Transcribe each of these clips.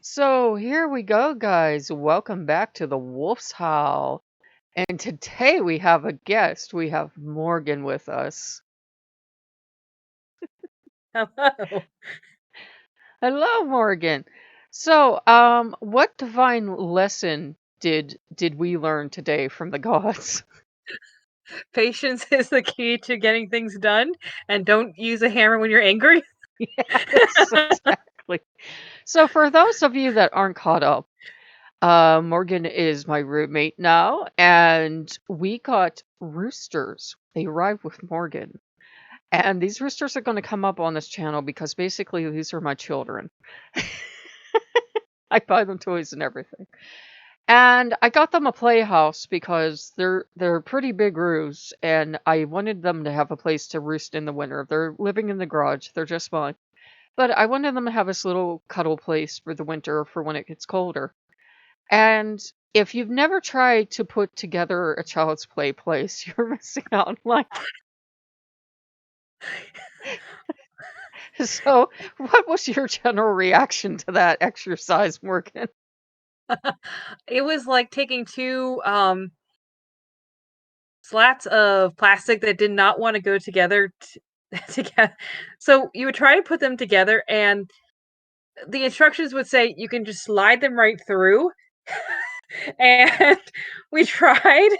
So here we go, guys. Welcome back to the Wolf's Howl. And today we have a guest. We have Morgan with us. Hello. Hello, Morgan. So, what divine lesson did we learn today from the gods? Patience is the key to getting things done, and don't use a hammer when you're angry. Yes, exactly. So, for those of you that aren't caught up, Morgan is my roommate now, and we got roosters. They arrived with Morgan. And these roosters are going to come up on this channel because basically these are my children. I buy them toys and everything. And I got them a playhouse because they're pretty big roos, and I wanted them to have a place to roost in the winter. They're living in the garage. They're just fine. But I wanted them to have this little cuddle place for the winter for when it gets colder. And if you've never tried to put together a child's play place, you're missing out on life. So, what was your general reaction to that exercise, Morgan? It was like taking two slats of plastic that did not want to go together together. So you would try to put them together, and the instructions would say you can just slide them right through. And we tried,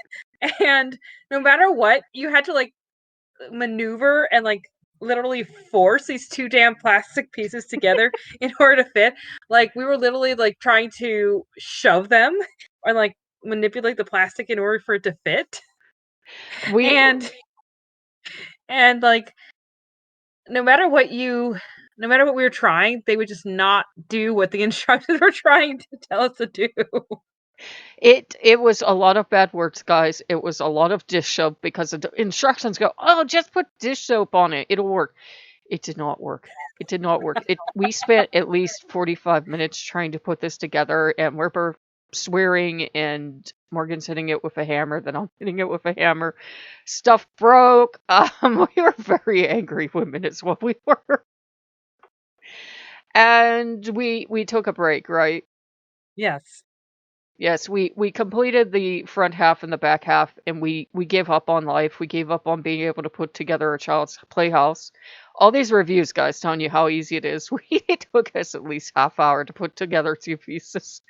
and no matter what, you had to maneuver and literally force these two damn plastic pieces together in order to fit. Like we were literally trying to shove them or manipulate the plastic in order for it to fit. We And and no matter what we were trying, they would just not do what the instructors were trying to tell us to do. it was a lot of bad words, guys. It was a lot of dish soap because the instructions go, "Oh, just put dish soap on it. It'll work." It did not work. It did not work. We spent at least 45 minutes trying to put this together, and we're both swearing, and Morgan's hitting it with a hammer, then I'm hitting it with a hammer. Stuff broke. We were very angry women is what we were. And we took a break, right? Yes. Yes, we completed the front half and the back half, and we gave up on life. We gave up on being able to put together a child's playhouse. All these reviews, guys, telling you how easy it is. It took us at least half hour to put together two pieces.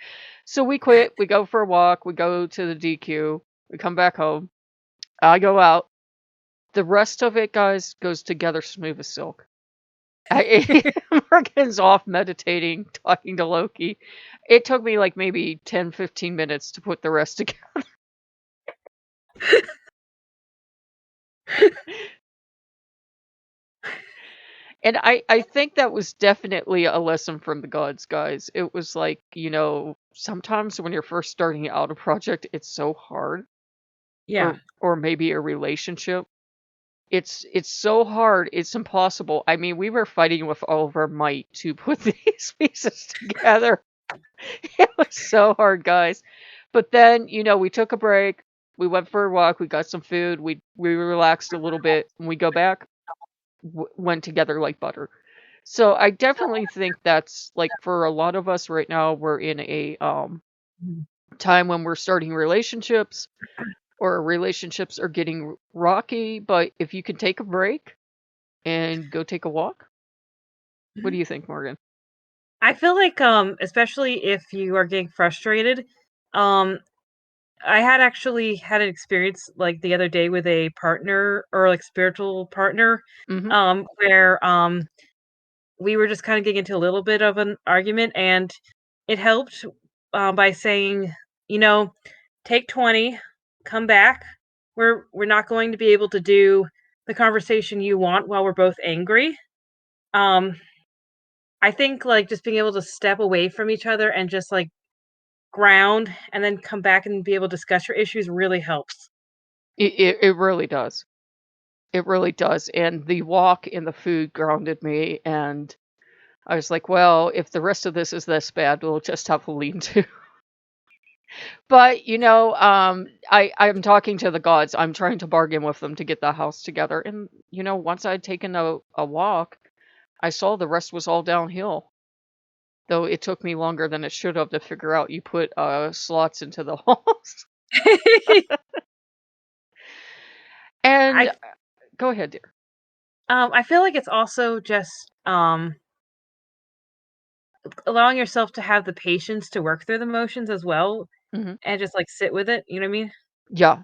So we quit. We go for a walk. We go to the DQ. We come back home. I go out. The rest of it, guys, goes together smooth as silk. Morgan's off meditating, talking to Loki. It took me like maybe 10, 15 minutes to put the rest together. And I think that was definitely a lesson from the gods, guys. It was like, sometimes when you're first starting out a project, it's so hard. Yeah. Or maybe a relationship. It's so hard, it's impossible. I mean, we were fighting with all of our might to put these pieces together. It was so hard, guys. But then, we took a break. We went for a walk. We got some food. We relaxed a little bit. And we go back, went together like butter. So I definitely think that's like for a lot of us right now, we're in a time when we're starting relationships or relationships are getting rocky. But if you can take a break and go take a walk, what do you think, Morgan? I feel like, especially if you are getting frustrated, um, I had actually had an experience like the other day with a partner or like spiritual partner, Hmm. where we were just kind of getting into a little bit of an argument, and it helped by saying, you know, take 20, come back. We're not going to be able to do the conversation you want while we're both angry. Um, I think just being able to step away from each other and just ground and then come back and be able to discuss your issues really helps. It really does. It really does. And the walk and the food grounded me. And I was like, well, if the rest of this is this bad, we'll just have a lean to. But, I'm talking to the gods. I'm trying to bargain with them to get the house together. And, once I'd taken a walk, I saw the rest was all downhill. Though it took me longer than it should have to figure out you put slots into the holes. And I go ahead, dear. I feel like it's also just allowing yourself to have the patience to work through the motions as well Hmm. and just like sit with it. You know what I mean? Yeah.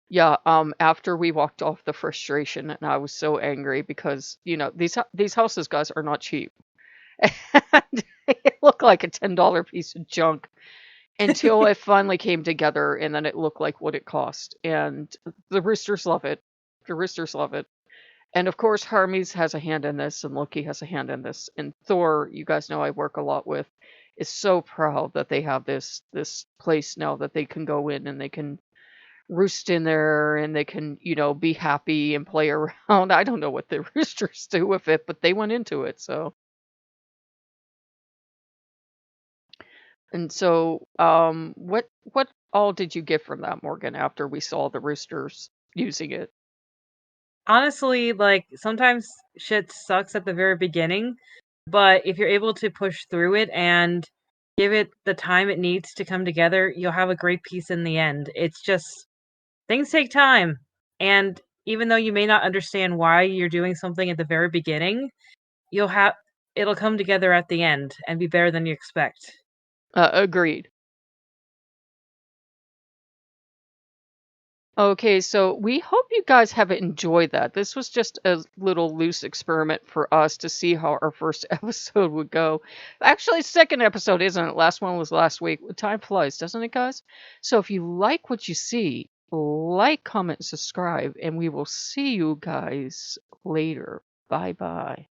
Yeah, after we walked off the frustration, and I was so angry because, these houses, guys, are not cheap. And it looked like a $10 piece of junk until it finally came together, and then it looked like what it cost. And the Roosters love it. The Roosters love it. And of course, Hermes has a hand in this, and Loki has a hand in this. And Thor, you guys know I work a lot with, is so proud that they have this place now that they can go in and they can roost in there and they can, be happy and play around. I don't know what the Roosters do with it, but they went into it. What all did you get from that, Morgan, after we saw the Roosters using it? Honestly, like sometimes shit sucks at the very beginning, but if you're able to push through it and give it the time it needs to come together, you'll have a great piece in the end. It's just things take time. And even though you may not understand why you're doing something at the very beginning, you'll have it'll come together at the end and be better than you expect. Agreed. Okay, so we hope you guys have enjoyed that. This was just a little loose experiment for us to see how our first episode would go. Actually, second episode isn't it? Last one was last week. Time flies, doesn't it, guys? So if you like what you see, like, comment, subscribe, and we will see you guys later. Bye bye.